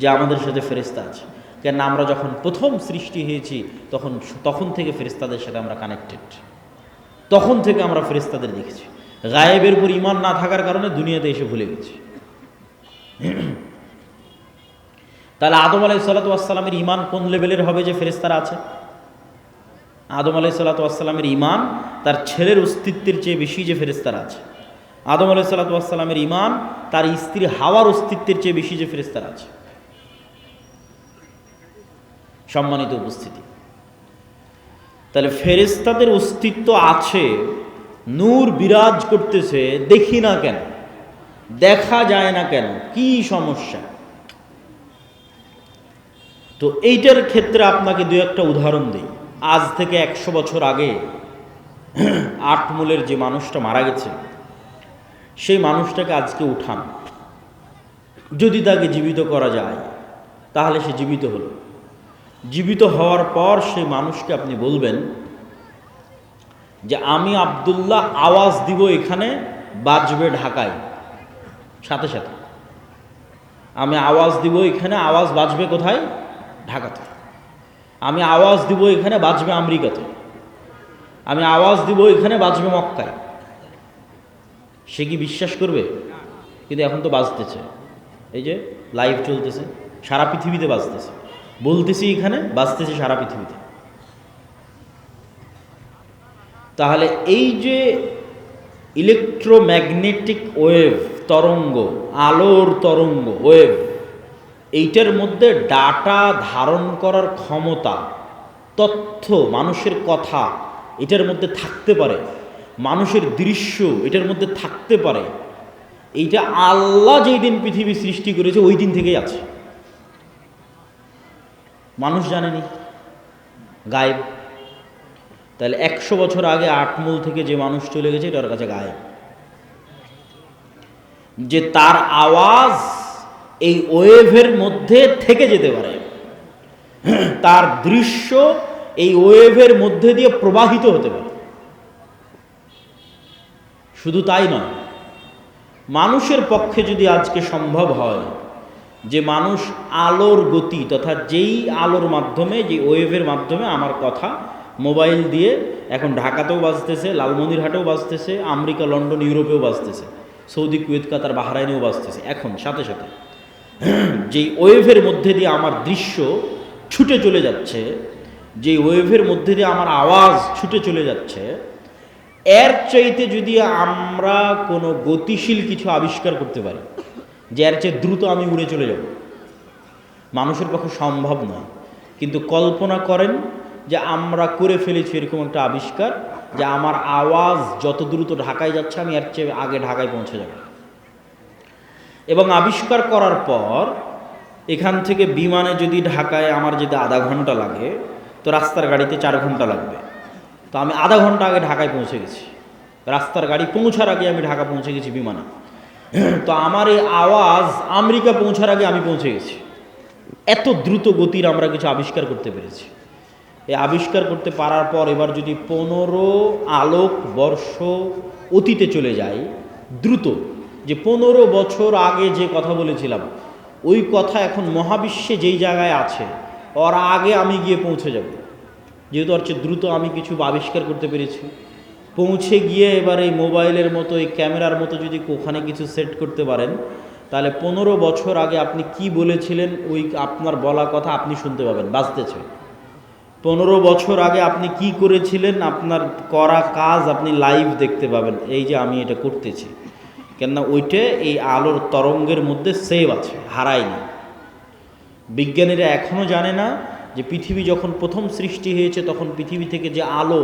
Speaker 1: যে আমাদের সাথে ফেরেশতা আছে। কেন আমরা যখন প্রথম সৃষ্টি হয়েছি তখন থেকে ফেরেশতাদের সাথে আমরা কানেক্টেড, তখন থেকে আমরা ফেরেশতাদের দেখেছি। গায়েবের উপর ঈমান না থাকার কারণে দুনিয়াতে এসে ভুলে গেছি। তাহলে আদম আলাইহিসসালামের ঈমান কোন লেভেলের হবে যে ফেরেশতারা আছে? আদম আলাইহিসসালামের ঈমান তার ছেলের অস্তিত্বের চেয়ে বেশি যে ফেরেশতারা আছে। আদম আলাইহিসসালামের ঈমান তার স্ত্রী হাওয়ার অস্তিত্বের চেয়ে বেশি যে ফেরেশতারা আছে। সম্মানিত উপস্থিতি, তাহলে ফেরেশতাদের অস্তিত্ব আছে, নূর বিরাজ করতেছে, দেখি না কেন, দেখা যায় না কেন, কি সমস্যা? তো এইটার ক্ষেত্রে আপনাকে দু একটা উদাহরণ দিই। আজ থেকে 100 বছর আগে আটমূলের যে মানুষটা মারা গেছে, সেই মানুষটাকে আজকে উঠান, যদি তাকে জীবিত করা যায় তাহলে সে জীবিত হলো। জীবিত হওয়ার পর সেই মানুষকে আপনি বলবেন যে আমি আব্দুল্লাহ আওয়াজ দিব, এখানে বাজবে ঢাকায়, সাথে সাথে আমি আওয়াজ দিব, এখানে আওয়াজ বাজবে কোথায়? ঢাকাতে। আমি আওয়াজ দিব, এখানে বাজবে আমেরিকাতে। আমি আওয়াজ দিব, এখানে বাজবে মক্কায়। সে কি বিশ্বাস করবে? কিন্তু এখন তো বাজতেছে, এই যে লাইভ চলতেছে, সারা পৃথিবীতে বাজতেছে, বলতেছি এখানে, বাজতেছে সারা পৃথিবীতে। তাহলে এই যে ইলেকট্রোম্যাগনেটিক ওয়েভ, তরঙ্গ, আলোর তরঙ্গ, ওয়েভ, এইটার মধ্যে ডাটা ধারণ করার ক্ষমতা, তথ্য, মানুষের কথা এটার মধ্যে থাকতে পারে, মানুষের দৃশ্য এটার মধ্যে থাকতে পারে। এইটা আল্লাহ যেই দিন পৃথিবী সৃষ্টি করেছে ওই দিন থেকেই আছে। মানুষ জানেনি, গায়েব। তাহলে 100 বছর আগে আটমূল থেকে যে মানুষ চলে গেছে, এটার কাছে গায়েব। যে তার আওয়াজ এই ওয়েভের মধ্যে থেকে যেতে পারে, তার দৃশ্য এই ওয়েভের মধ্যে দিয়ে প্রবাহিত হতে পারে। শুধু তাই নয়, মানুষের পক্ষে যদি আজকে সম্ভব হয় যে মানুষ আলোর গতি তথা যেই আলোর মাধ্যমে, যে ওয়েভের মাধ্যমে আমার কথা মোবাইল দিয়ে এখন ঢাকাতেও বাজতেছে, লালমনিরহাটেও বাজতেছে, আমেরিকা, লন্ডন, ইউরোপেও বাজতেছে, সৌদি, কুয়েত, কাতার, বাহরাইনেও বাজতেছে, এখন সাথে সাথে যেই ওয়েভের মধ্যে দিয়ে আমার দৃশ্য ছুটে চলে যাচ্ছে, যেই ওয়েভের মধ্যে দিয়ে আমার আওয়াজ ছুটে চলে যাচ্ছে, এর চাইতে যদি আমরা কোনো গতিশীল কিছু আবিষ্কার করতে পারি, যে এর চেয়ে দ্রুত আমি উড়ে চলে যাব, মানুষের পক্ষে সম্ভব নয়। কিন্তু কল্পনা করেন যে আমরা করে ফেলেছি এরকম একটা আবিষ্কার, যে আমার আওয়াজ যত দ্রুত ঢাকায় যাচ্ছে, আমি এর চেয়ে আগে ঢাকায় পৌঁছে যাব। এবং আবিষ্কার করার পর এখান থেকে বিমানে যদি ঢাকায় আমার যেতে আধা ঘন্টা লাগে, তো রাস্তার গাড়িতে 4 ঘন্টা লাগবে। তো আমি আধা ঘন্টা আগে ঢাকায় পৌঁছে গেছি, রাস্তার গাড়ি পৌঁছার আগে আমি ঢাকা পৌঁছে গেছি বিমানে। তো আমার এই আওয়াজ আমেরিকা পৌঁছার আগে আমি পৌঁছে গেছি। এত দ্রুত গতির আমরা কিছু আবিষ্কার করতে পেরেছি। এই আবিষ্কার করতে পারার পর এবার যদি 15 আলোক বর্ষ অতীতে চলে যাই, দ্রুত, যে 15 বছর আগে যে কথা বলেছিলাম ওই কথা এখন মহাবিশ্বে যেই জায়গায় আছে ওর আগে আমি গিয়ে পৌঁছে যাব, যেহেতু ওর চেয়ে দ্রুত আমি কিছু আবিষ্কার করতে পেরেছি। পৌঁছে গিয়ে এবার এই মোবাইলের মতো, এই ক্যামেরার মতো যদি ওখানে কিছু সেট করতে পারেন, তাহলে 15 বছর আগে আপনি কি বলেছিলেন ওই আপনার বলা কথা আপনি শুনতে পাবেন, বাজতেছে। 15 বছর আগে আপনি কি করেছিলেন, আপনার করা কাজ আপনি লাইভ দেখতে পাবেন, এই যে আমি এটা করতেছি, কেননা ওইটা এই আলোর তরঙ্গের মধ্যে সেভ আছে, হারায়নি। বিজ্ঞানীরা এখনও জানে না যে পৃথিবী যখন প্রথম সৃষ্টি হয়েছে তখন পৃথিবী থেকে যে আলো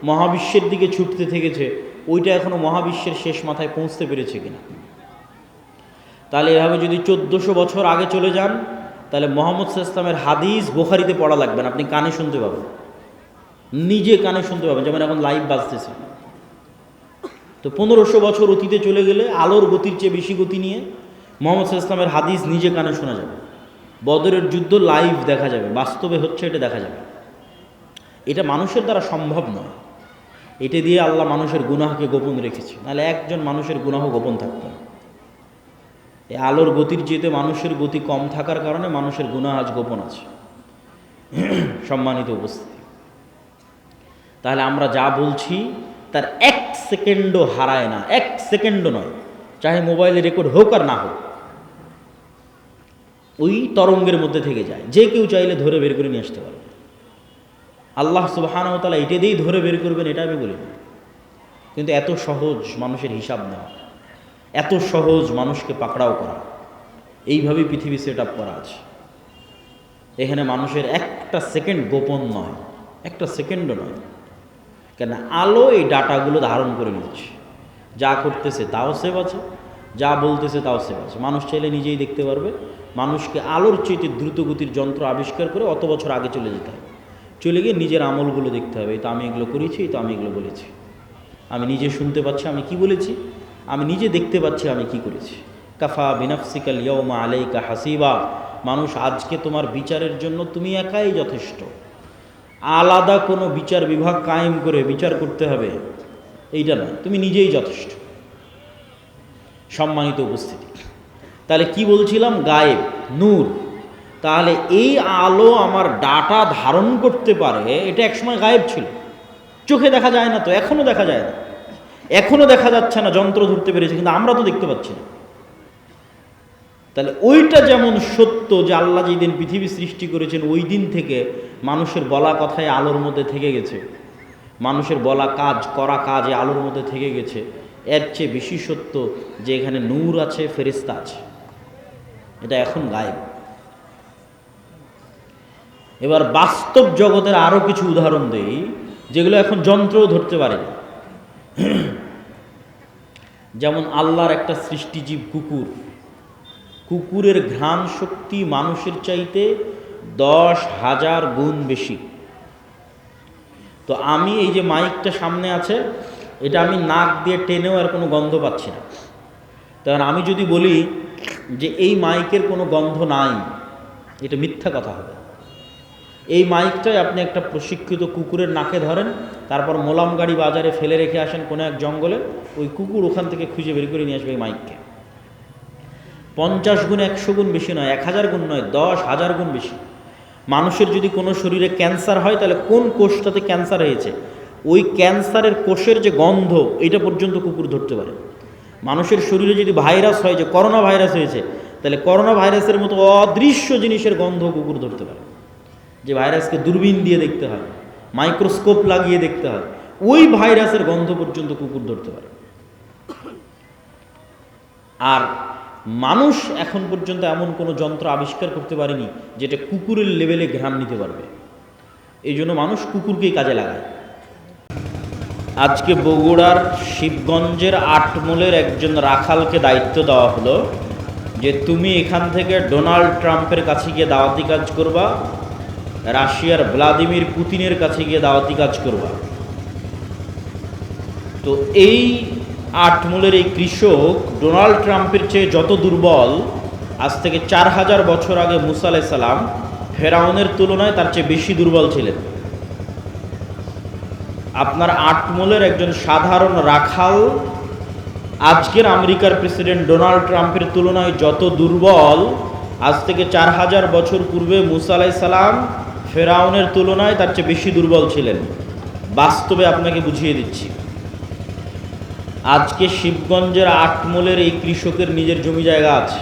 Speaker 1: মহাবিশ্বের দিকে ছুটতে থেকেছে ওইটা এখনও মহাবিশ্বের শেষ মাথায় পৌঁছতে পেরেছে কিনা। তাহলে এভাবে যদি 1400 বছর আগে চলে যান, তাহলে মুহাম্মদ সাল্লাল্লাহু আলাইহি ওয়াসাল্লামের হাদিস বুখারীতে পড়া লাগবে না, আপনি কানে শুনতে পাবেন, নিজে কানে শুনতে পাবেন, যেমন এখন লাইভ বাজতেছে। তো 1500 বছর অতীতে চলে গেলে আলোর গতির চেয়ে বেশি গতি নিয়ে মুহাম্মদ সাল্লাল্লাহু আলাইহি ওয়াসাল্লামের হাদিস নিজে কানে শোনা যাবে, বদরের যুদ্ধ লাইভ দেখা যাবে, বাস্তবে হচ্ছে এটা দেখা যাবে। এটা মানুষের দ্বারা সম্ভব নয়, এটা দিয়ে আল্লাহ মানুষের গুনাহকে গোপন রেখেছে, নাহলে একজন মানুষের গুনাহ গোপন থাকতো না। এই আলোর গতির চেয়ে মানুষের গতি কম থাকার কারণে মানুষের গুনাহ আজ গোপন আছে। সম্মানিত উপস্থিতি, তাহলে আমরা যা বলছি তার 1 সেকেন্ডও হারায় না, 1 সেকেন্ডও নয়, চাহে মোবাইলে রেকর্ড হোক আর না হোক, ওই তরঙ্গের মধ্যে থেকে যায়, যে কেউ চাইলে ধরে বের করে নিয়ে আসতে পারবে। আল্লাহ সুবহানাহু ওয়া তাআলা এটা দিয়েই ধরে বের করবেন এটা আমি বলি না, কিন্তু এত সহজ মানুষের হিসাব নেওয়া, এত সহজ মানুষকে পাকড়াও করা, এইভাবেই পৃথিবী সেট আপ করা আছে। এখানে মানুষের একটা সেকেন্ড গোপন নয়, একটা সেকেন্ডও নয়, কেন আলো এই ডাটাগুলো ধারণ করে নিচ্ছে। যা করতেছে তাও সেভ আছে, যা বলতেছে তাও সেভ আছে। মানুষ চাইলে নিজেই দেখতে পারবে। মানুষকে আলোর চেয়ে দ্রুতগতির যন্ত্র আবিষ্কার করে অত বছর আগে চলে যেতে হবে, চলে গিয়ে নিজের আমলগুলো দেখতে হবে। তো আমি এগুলো করেছি, তো আমি এগুলো বলেছি, আমি নিজে শুনতে পাচ্ছি আমি কি বলেছি, আমি নিজে দেখতে পাচ্ছি আমি কি করেছি। কাফা বিনাফসিকাল ইয়াউমা আলাইকা হাসিবা, মানুষ আজকে তোমার বিচারের জন্য তুমি একাই যথেষ্ট। আলাদা কোনো বিচার বিভাগ কায়েম করে বিচার করতে হবে এইটা না, তুমি নিজেই যথেষ্ট। সম্মানিত উপস্থিতি, তাহলে কি বলছিলাম? গায়েব, নূর। তাহলে এই আলো আমার ডাটা ধারণ করতে পারে, এটা একসময় গায়েব ছিল, চোখে দেখা যায় না, তো এখনো দেখা যায় না, এখনো দেখা যাচ্ছে না। যন্ত্র ধরতে পেরেছে, কিন্তু আমরা তো দেখতে পাচ্ছি না। তাহলে ওইটা যেমন সত্য যে আল্লাহ যেদিন পৃথিবী সৃষ্টি করেছেন ওই দিন থেকে মানুষের বলা কথায় আলোর মধ্যে থেকে গেছে, মানুষের বলা কাজ করা কাজে আলোর মধ্যে থেকে গেছে, এর চেয়ে বেশি সত্য যে এখানে নূর আছে, ফেরেশতা আছে, এটা এখন গায়েব। এবার বাস্তব জগতের আরও কিছু উদাহরণ দেই যেগুলো এখন যন্ত্রও ধরতে পারে না। যেমন আল্লাহর একটা সৃষ্টিজীব কুকুর, কুকুরের ঘ্রাণ শক্তি মানুষের চাইতে 10,000 গুণ বেশি। তো আমি এই যে মাইকটা সামনে আছে, এটা আমি নাক দিয়ে টেনেও আর কোনো গন্ধ পাচ্ছি না। তখন আমি যদি বলি যে এই মাইকের কোনো গন্ধ নাই, এটা মিথ্যা কথা হবে। এই মাইকটাই আপনি একটা প্রশিক্ষিত কুকুরের নাকে ধরেন, তারপর মোলাম গাড়ি বাজারে ফেলে রেখে আসেন কোনো এক জঙ্গলে, ওই কুকুর ওখান থেকে খুঁজে বের করে নিয়ে আসবে এই মাইককে। 50 গুণ 100 গুণ বেশি নয়, 1000 গুণ নয়, 10,000 গুণ বেশি। মানুষের যদি কোনো শরীরে ক্যান্সার হয়, তাহলে কোন কোষটাতে ক্যান্সার হয়েছে ওই ক্যান্সারের কোষের যে গন্ধ, এটা পর্যন্ত কুকুর ধরতে পারে। মানুষের শরীরে যদি ভাইরাস হয়, যে করোনা ভাইরাস হয়েছে, তাহলে করোনা ভাইরাসের মতো অদৃশ্য জিনিসের গন্ধ কুকুর ধরতে পারে। যে ভাইরাসকে দূরবীন দিয়ে দেখতে হয়, মাইক্রোস্কোপ লাগিয়ে দেখতে হয়, ওই ভাইরাসের গন্ধ পর্যন্ত কুকুর ধরতে পারে। আর মানুষ এখন পর্যন্ত এমন কোনো যন্ত্র আবিষ্কার করতে পারেনি যেটা কুকুরের লেভেলে ঘ্রাণ নিতে পারবে। এই জন্য মানুষ কুকুরকেই কাজে লাগায়। আজকে বগুড়ার শিবগঞ্জের আটমূলের একজন রাখালকে দায়িত্ব দেওয়া হলো যে তুমি এখান থেকে ডোনাল্ড ট্রাম্পের কাছে গিয়ে দাওয়াতি কাজ করবা, রাশিয়ার ভ্লাদিমির পুতিনের কাছে গিয়ে দাওয়াতি কাজ করবা। তো এই আটমূলের এই কৃষক ডোনাল্ড ট্রাম্পের চেয়ে যত দুর্বল, আজ থেকে 4000 বছর আগে মুসা আলাইহিস সালাম ফেরাউনের তুলনায় তার চেয়ে বেশি দুর্বল ছিলেন। আপনার আটমূলের একজন সাধারণ রাখাল আজকের আমেরিকার প্রেসিডেন্ট ডোনাল্ড ট্রাম্পের তুলনায় যত দুর্বল, আজ থেকে 4000 বছর পূর্বে মুসা আলাইহিস সালাম ফেরাউনের তুলনায় তার চেয়ে বেশি দুর্বল ছিলেন। বাস্তবে আপনাকে বুঝিয়ে দিচ্ছি। আজকে শিবগঞ্জের আটমূলের এই কৃষকের নিজের জমি জায়গা আছে,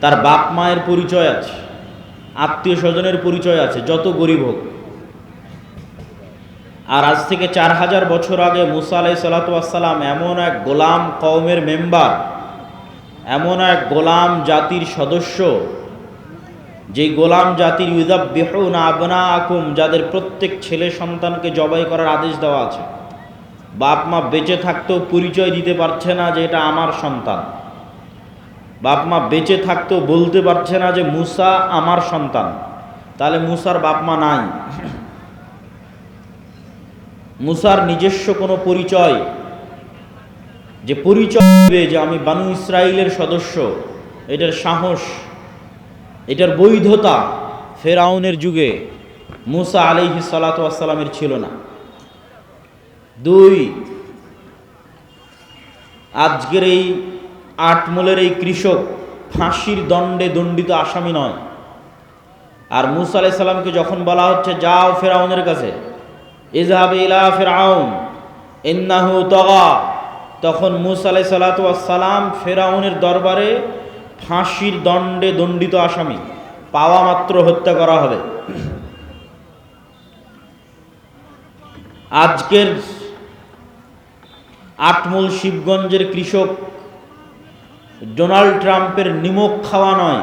Speaker 1: তার বাপ মায়ের পরিচয় আছে, আত্মীয় স্বজনের পরিচয় আছে, যত গরিব হোক। আর আজ থেকে 4000 বছর আগে মুসা আলাইহিস সালাম এমন এক গোলাম কওমের মেম্বার, এমন এক গোলাম জাতির সদস্য, যেই গোলাম জাতির ইউযাব্বিহুনা আবনাআকুম, যাদের প্রত্যেক ছেলে সন্তানকে জবাই করার আদেশ দেওয়া আছে। বাপ মা বেঁচে থাকতেও পরিচয় দিতে পারছে না যে এটা আমার সন্তান। বাপ মা বেঁচে থাকতেও বলতে পারছে না যে মুসা আমার সন্তান। তাহলে মুসার বাপ মা নাই, মুসার নিজস্ব কোনো পরিচয়, যে পরিচয় দেবে যে আমি বানু ইসরাইলের সদস্য, এটার সাহস, এটার বৈধতা ফেরাউনের যুগে মুসা আলাইহিস সালাতু ওয়াস সালামের ছিল না। 2, আজকের এই আটমূলের এই কৃষক ফাঁসির দণ্ডে দণ্ডিত আসামি নয়। আর মুসা আলাইহিস সালামকে যখন বলা হচ্ছে যাও ফেরাউনের কাছে, ইযহাব ইলা ফিরআউন ইন্নাহু তাগা, তখন মুসা আলাইহিস সালাতু ওয়াস সালাম ফেরাউনের দরবারে ফাঁসির দণ্ডে দণ্ডিত আসামি পাওয়া মাত্র হত্যা করা হবে। আজকের আটমূল শিবগঞ্জের কৃষক ডোনাল্ড ট্রাম্পের নিমক খাওয়া নয়,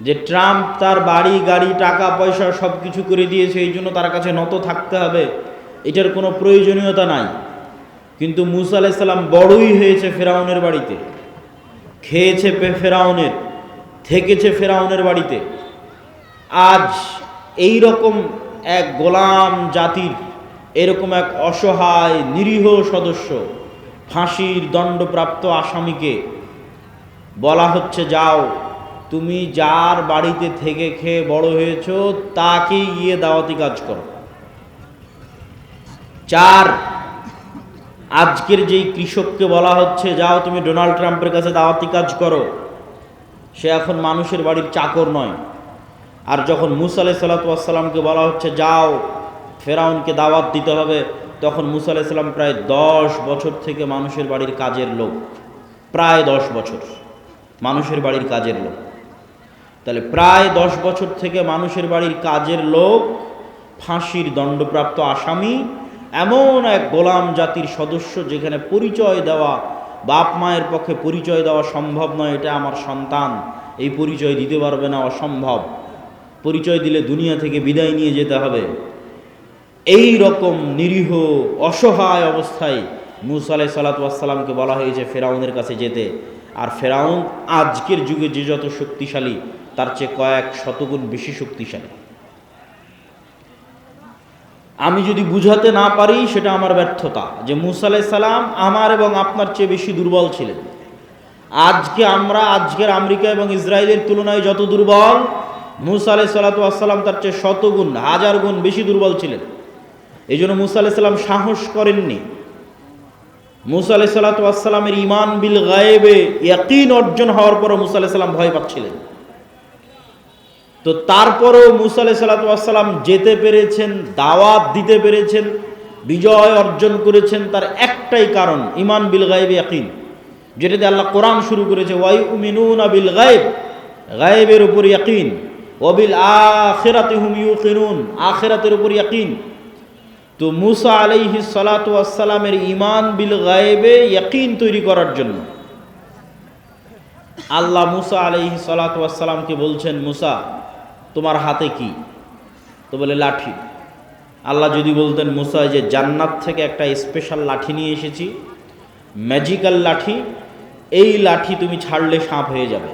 Speaker 1: যে ট্রাম্প তার বাড়ি গাড়ি টাকা পয়সা সব কিছু করে দিয়েছে এই জন্য তার কাছে নত থাকতে হবে, এটার কোনো প্রয়োজনীয়তা নাই। কিন্তু মুসা আলাইহিস সালাম বড়ই হয়েছে ফেরাউনের বাড়িতে, খেয়েছে ফেরাউনের, থেকেছে ফেরাউনের বাড়িতে। আজ এই রকম এক গোলাম জাতির এরকম এক অসহায় নিরীহ সদস্য, ফাঁসির দণ্ডপ্রাপ্ত আসামিকে বলা হচ্ছে যাও তুমি যার বাড়িতে থেকে খেয়ে বড় হয়েছ তাকেই গিয়ে দাওয়াতি কাজ করো। চার, আজকের যেই কৃষককে বলা হচ্ছে যাও তুমি ডোনাল্ড ট্রাম্পের কাছে দাওয়াতি কাজ করো, সে এখন মানুষের বাড়ির চাকর নয়। আর যখন মুসা আলাইহিস সালামকে বলা হচ্ছে যাও ফেরাউনকে দাওয়াত দিতে হবে, তখন মুসা আলাইহিস সালাম প্রায় 10 বছর থেকে মানুষের বাড়ির কাজের লোক, প্রায় 10 বছর মানুষের বাড়ির কাজের লোক। তাহলে প্রায় 10 বছর থেকে মানুষের বাড়ির কাজের লোক, ফাঁসির দণ্ডপ্রাপ্ত আসামি, এমন এক গোলাম জাতির সদস্য যেখানে পরিচয় দেওয়া বাপ মায়ের পক্ষে পরিচয় দেওয়া সম্ভব নয়, এটা আমার সন্তান, এই পরিচয় দিতে পারবে না, অসম্ভব, পরিচয় দিলে দুনিয়া থেকে বিদায় নিয়ে যেতে হবে। এই রকম নিরীহ অসহায় অবস্থায় মুসা আলাইহিস সালামকে বলা হয়েছে ফেরাউনের কাছে যেতে। আর ফেরাউন আজকের যুগে যে যত শক্তিশালী তার চেয়ে কয়েক শতগুণ বেশি শক্তিশালী। আমি যদি বুঝাতে না পারি সেটা আমার ব্যর্থতা, যে মুসা আলাইহিস সালাম আমার এবং আপনার চেয়ে বেশি দুর্বল ছিলেন। আজকের আমেরিকা এবং ইসরায়েলের তুলনায় যত দুর্বল, মুসা আলাইহিস সালাম তার চেয়ে শতগুণ হাজার গুণ বেশি দুর্বল ছিলেন। এই জন্য মুসা আলাইহিস সালাম সাহস করেননি। মুসা আলাইহিস সালামের ঈমান বিল গায়েবে ইয়াকিন অর্জন হওয়ার পরও মুসা আলাইহিস সালাম ভয় পাচ্ছিলেন। তো তারপরেও মুসা আলাইহিস সালাম যেতে পেরেছেন, দাওয়াত দিতে পেরেছেন, বিজয় অর্জন করেছেন, তার একটাই কারণ ঈমান বিল গায়েবে ইয়াকিন, যেটাতে আল্লাহ কোরআন শুরু করেছে ওয়ায়ুমিনুনা বিল গায়েব, গায়েবের উপর ইয়াকিন, ওয়া বিল আখিরাতি হুম ইউকিনুন, আখিরাতের উপর ইয়াকিন। তো মুসা আলাইহিস সালামের ঈমান বিল গায়েবে ইয়াকিন তৈরি করার জন্য আল্লাহ মুসা আলাইহিস সালামকে বলছেন, মুসা তোমার হাতে কি? তো বলে লাঠি। আল্লাহ যদি বলতেন মুসা যে জান্নাত থেকে একটা স্পেশাল লাঠি নিয়ে এসেছি, ম্যাজিক্যাল লাঠি, এই লাঠি তুমি ছাড়লে সাপ হয়ে যাবে,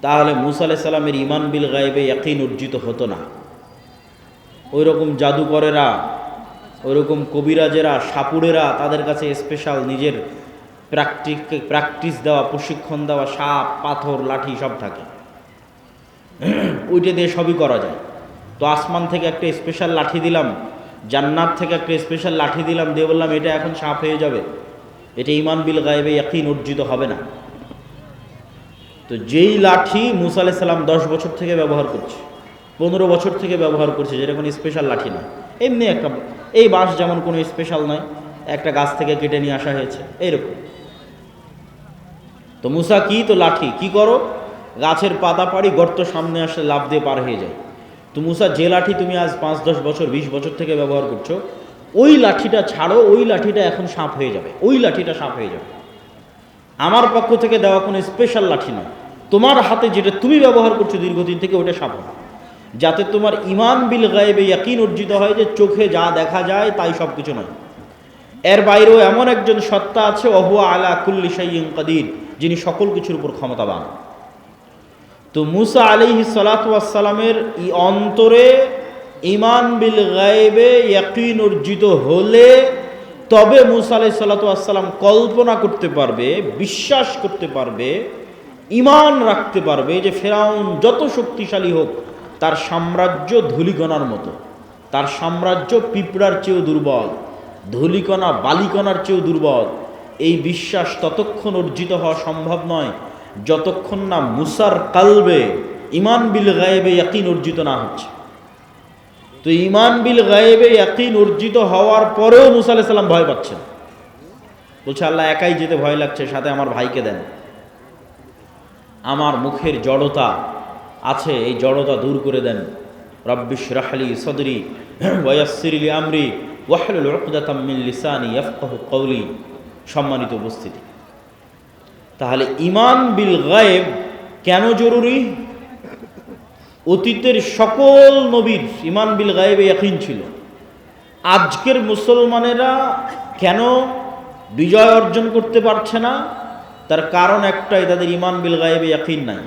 Speaker 1: তাহলে মুসা আলাইহিস সালামের ঈমান বিল গায়েবে ইয়াকিন অর্জিত হতো না। ওই রকম জাদুকরেরা, ওইরকম কবিরাজেরা, সাপুড়েরা, তাদের কাছে স্পেশাল নিজের প্র্যাকটিস দেওয়া, প্রশিক্ষণ দেওয়া সাপ, পাথর, লাঠি সব থাকে, ওইটা দিয়ে সবই করা যায়। তো আসমান থেকে একটা স্পেশাল লাঠি দিলাম, জান্নাত থেকে একটা স্পেশাল লাঠি দিলাম, দিয়ে বললাম এটা এখন সাপ হয়ে যাবে, এটা ঈমান বিল গায়েবে ইয়াকিন অর্জিত হবে না। তো যেই লাঠি মুসা আলাইহিস সালাম 10 বছর থেকে ব্যবহার করছে, 15 বছর থেকে ব্যবহার করছে, যেটা কোনো স্পেশাল লাঠি না, এমনি একটা, এই বাঁশ যেমন কোনো স্পেশাল নয়, একটা গাছ থেকে কেটে নিয়ে আসা হয়েছে এইরকম। তো মুসা কি? তো লাঠি। কি করো? গাছের পাতা পাড়ি, গর্ত সামনে আসলে লাফ দিয়ে পার হয়ে যায়। তো মুসা যে লাঠি তুমি আজ 5-10 বছর 20 বছর থেকে ব্যবহার করছো, ওই লাঠিটা ছাড়ো, ওই লাঠিটা এখন সাপ হয়ে যাবে, ওই লাঠিটা সাপ হয়ে যাবে। আমার পক্ষ থেকে দেওয়া কোনো স্পেশাল লাঠি নয়, তোমার হাতে যেটা তুমি ব্যবহার করছো দীর্ঘদিন থেকে, ওটা সাপ হবে, যাতে তোমার ঈমান বিল গায়েবে ইয়াকিন অর্জিত হয় যে চোখে যা দেখা যায় তাই সব কিছু নয়, এর বাইরেও এমন একজন সত্তা আছে, ওহুয়া আলা কুল্লি শাইইন কাদির, যিনি সকল কিছুর উপর ক্ষমতাবান। তো মুসা আলাইহিস সালামের অন্তরে ঈমান বিল গায়েবে ইয়াকিন অর্জিত হলে তবে মুসা আলাইহিস সালাম কল্পনা করতে পারবে, বিশ্বাস করতে পারবে, ঈমান রাখতে পারবে যে ফেরাউন যত শক্তিশালী হোক, তার সাম্রাজ্য ধূলিকণার মতো, তার সাম্রাজ্য পিঁপড়ার চেয়েও দুর্বল, ধূলিকণা বালিকণার চেয়েও দুর্বল। এই বিশ্বাস ততক্ষণ অর্জিত হওয়া সম্ভব নয় যতক্ষণ না মুসার কালবে ঈমান বিল গায়েবে ইয়াকিন অর্জিত না হচ্ছে। তো ঈমান বিল গায়েবে ইয়াকিন অর্জিত হওয়ার পরেও মুসা আলাইহিস সালাম ভয় পাচ্ছেন, বলছে আল্লাহ একাই যেতে ভয় লাগছে, সাথে আমার ভাইকে দেন। আমার মুখের জড়তা আছে, এই জড়তা দূর করে দেন। রব্বিশ রাহলি সদরি ওয়ায়াসসির লি আমরি ওয়াহলুল উকদাতাম মিন লিসানি ইয়াফকাহু কওলি। সম্মানিত উপস্থিতি, তাহলে ঈমান বিল গায়ব কেন জরুরি? অতীতের সকল নবীর ঈমান বিল গায়বে ইয়াকিন ছিল। আজকের মুসলমানেরা কেন বিজয় অর্জন করতে পারছে না? তার কারণ একটাই, তাদের ঈমান বিল গায়বে ইয়াকিন নাই।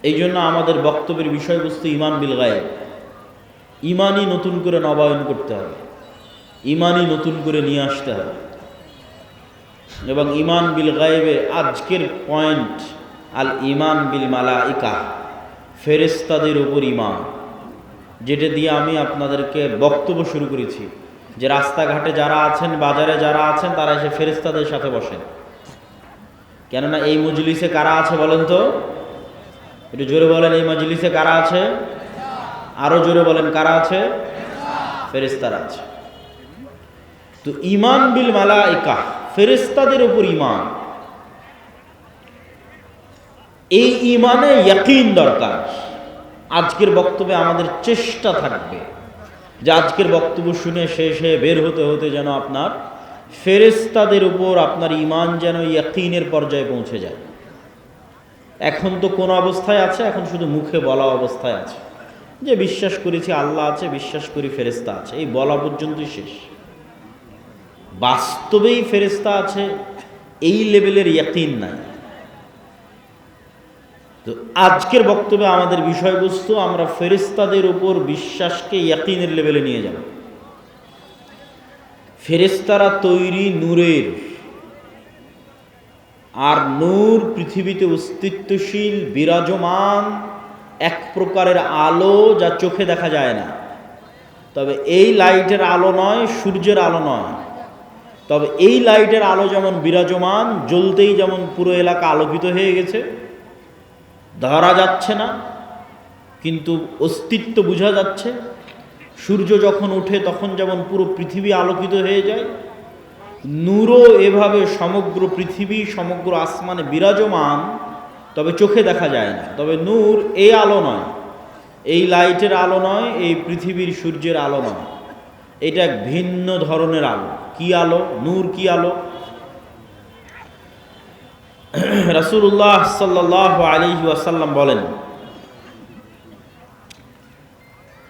Speaker 1: এই জন্য আমাদের বক্তব্যের বিষয়বস্তু ঈমান বিল গায়ব। ঈমানই নতুন করে নবায়ন করতে হবে, ঈমানই নতুন করে নিয়ে আসতে হবে। এবং ঈমান বিল গায়বে আজকের পয়েন্ট আল ঈমান বিল মালাইকা, ফেরেশতাদের উপর ঈমান, যেটা দিয়ে আমি আপনাদেরকে বক্তব্য শুরু করেছি যে রাস্তাঘাটে যারা আছেন, বাজারে যারা আছেন, তারা এসে ফেরেশতাদের সাথে বসেন। কেননা এই মজলিসে কারা আছে বলেন তো? একটু জোরে বলেন, এই মজলিসে কারা আছে? আরো জোরে বলেন, কারা আছে? ফেরেশতারা আছে। তো ঈমান বিল মালাইকা, ফেরেশতাদের উপর ঈমান, এই ঈমানে ইয়াকিন দরকার। আজকের বক্তব্যে আমাদের চেষ্টা থাকবে যে আজকের বক্তব্য শুনে শেষে বের হতে হতে যেন আপনার ফেরেশতাদের উপর আপনার ঈমান যেন ইয়াকিনের পর্যায়ে পৌঁছে যায়। এখন তো কোন অবস্থায় আছে? এখন শুধু মুখে বলা অবস্থায় আছে যে বিশ্বাস করেছি আল্লাহ আছে, বিশ্বাস করি ফেরেশতা আছে, এই বলা পর্যন্তই শেষ। বাস্তবেই ফেরেশতা আছে এই লেভেলের ইয়াকিন নাই। তো আজকের বক্তব্যে আমাদের বিষয়বস্তু, আমরা ফেরেশতাদের উপর বিশ্বাসকে ইয়াকিনের লেভেলে নিয়ে যাব। ফেরেশতারা তৈরি নূরের, আর নূর পৃথিবীতে অস্তিত্বশীল বিরাজমান এক প্রকারের আলো, যা চোখে দেখা যায় না। তবে এই লাইটের আলো নয়, সূর্যের আলো নয়, তবে এই লাইটের আলো যেমন বিরাজমান, জ্বলতেই যেমন পুরো এলাকা আলোকিত হয়ে গেছে, ধরা যাচ্ছে না কিন্তু অস্তিত্ব বোঝা যাচ্ছে। সূর্য যখন ওঠে তখন যেমন পুরো পৃথিবী আলোকিত হয়ে যায়, নূরও এভাবে সমগ্র পৃথিবী, সমগ্র আসমানে বিরাজমান, তবে চোখে দেখা যায় না। তবে নূর এই আলো নয়, এই লাইটের আলো নয়, এই পৃথিবীর সূর্যের আলো নয়, এটা এক ভিন্ন ধরনের আলো। কি আলো? নূর কি আলো? রাসূলুল্লাহ সাল্লাল্লাহু আলাইহি ওয়াসাল্লাম বলেন,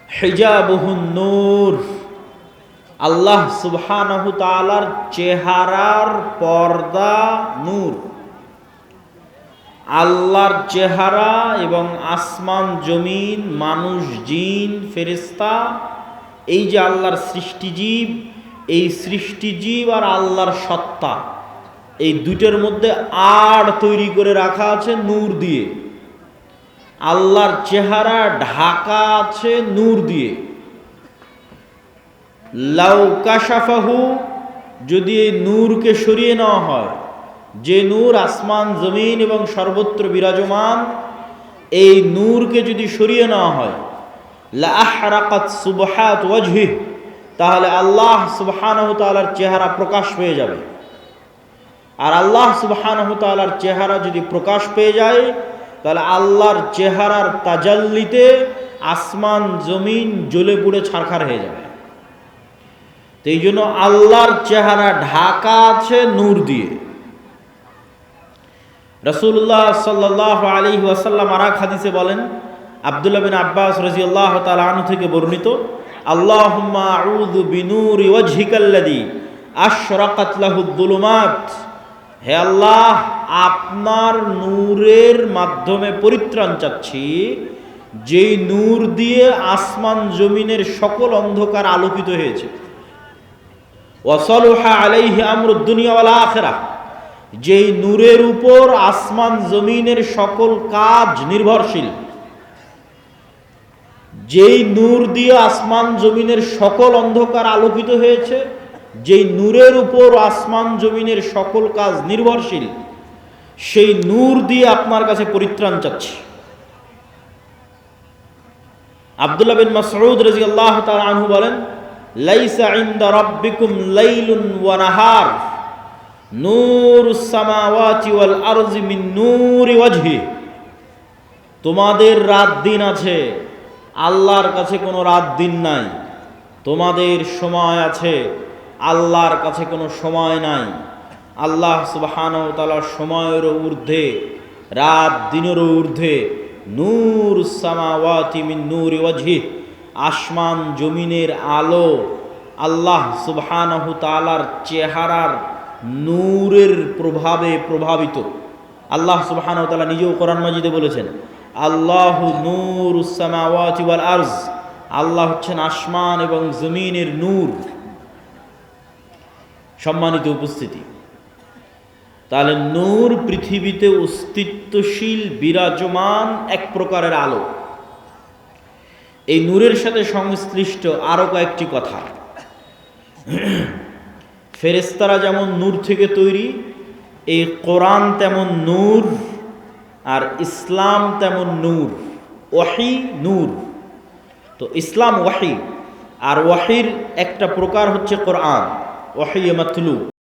Speaker 1: হিজাবুহুন নূর, আল্লাহ সুবহানাহু তাআলার চেহারার পর্দা নূর। আল্লাহর চেহারা এবং আসমান জমিন, মানুষ, জিন, ফেরেশতা, এই যে আল্লাহর সৃষ্টিজীব, এই সৃষ্টিজীব আর আল্লাহর সত্তা, এই দুটোর মধ্যে আড় তৈরি করে রাখা আছে নূর দিয়ে। আল্লাহর চেহারা ঢাকা আছে নূর দিয়ে। লাউ কাশাফাহু, যদি এই নূরকে সরিয়ে নেওয়া হয়, যে নূর আসমান জমিন এবং সর্বত্র বিরাজমান, এই নূরকে যদি সরিয়ে নেওয়া হয়, লা আহরাকাত সুবহাত ওয়াজহি, তাহলে আল্লাহ সুবহানাহু তাআলার চেহারা প্রকাশ পেয়ে যাবে। আর আল্লাহ সুবহানাহু তাআলার চেহারা যদি প্রকাশ পেয়ে যায়, তাহলে আল্লাহর চেহারার তাজাল্লিতে আসমান জমিন জ্বলে পুড়ে ছারখার হয়ে যাবে। তো এই জন্য আল্লাহর চেহারা ঢাকা আছে নূর দিয়ে। রাসূলুল্লাহ সাল্লাল্লাহু আলাইহি ওয়াসাল্লাম আর এক হাদিসে বলেন, আব্দুল্লাহ বিন আব্বাস রাদিয়াল্লাহু তাআলা আনহু থেকে বর্ণিত, আল্লাহুম্মা আউযু বিনূরি ওয়াজহিকাল্লাযী আশরাকাত লাহুদ যুলুমাত, হে আল্লাহ, আপনার নূরের মাধ্যমে পরিত্রাণ চাচ্ছি, যেই নূর দিয়ে আসমান জমিনের সকল অন্ধকার আলোকিত হয়েছে। ওয়াসালুহা আলাইহি আমরুদ দুনিয়া ওয়াল আখিরাহ, যেই নূরের উপর আসমান জমিনের সকল কাজ নির্ভরশীল। যেই নূর দিয়ে আসমান জমিনের সকল অন্ধকার আলোকিত হয়েছে, যেই নূরের উপর আসমান জমিনের সকল কাজ নির্ভরশীল, সেই নূর দিয়ে আপনার কাছে পরিত্রাণ চাচ্ছি। আব্দুল্লাহ বিন মাসউদ রাদিয়াল্লাহু তাআলা আনহু বলেন, লাইসা ইনদা রাব্বিকুম লাইলুন ওয়া নাহার নূরুস সামাওয়াতি ওয়াল আরজি মিন নূরি ওয়াজহি, তোমাদের রাত দিন আছে, আল্লাহর কাছে কোনো রাত দিন নাই। তোমাদের সময় আছে, আল্লাহর কাছে কোনো সময় নাই। আল্লাহ সুবহানাহু ওয়া তাআলা সময়েরও ঊর্ধ্বে, রাত দিনেরও ঊর্ধ্বে। নূরুস সামাওয়াতি মিন নূরি ওয়াজহি, আসমান জমিনের আলো আল্লাহ সুবহানাহু তাআলার চেহারার নূরের প্রভাবে প্রভাবিত। আল্লাহ সুবহানাহু ওয়া তাআলা নিজেও কোরআন মাজিদে বলেছেন, আল্লাহু নূরুস সামাওয়াতি ওয়াল আরজ, আল্লাহ হচ্ছেন আসমান এবং জমিনের নূর। সম্মানিত উপস্থিতি, তাহলে নূর পৃথিবীতে অস্তিত্বশীল বিরাজমান এক প্রকারের আলো। এই নূরের সাথে সংশ্লিষ্ট আরো কয়েকটি কথা। ফেরেশতারা যেমন নূর থেকে তৈরি, এই কোরআন তেমন নূর, আর ইসলাম তেমন নূর। ওয়াহি নূর, তো ইসলাম ওয়াহি, আর ওয়াহির একটা প্রকার হচ্ছে কোরআন, ওয়াহি মাতলু।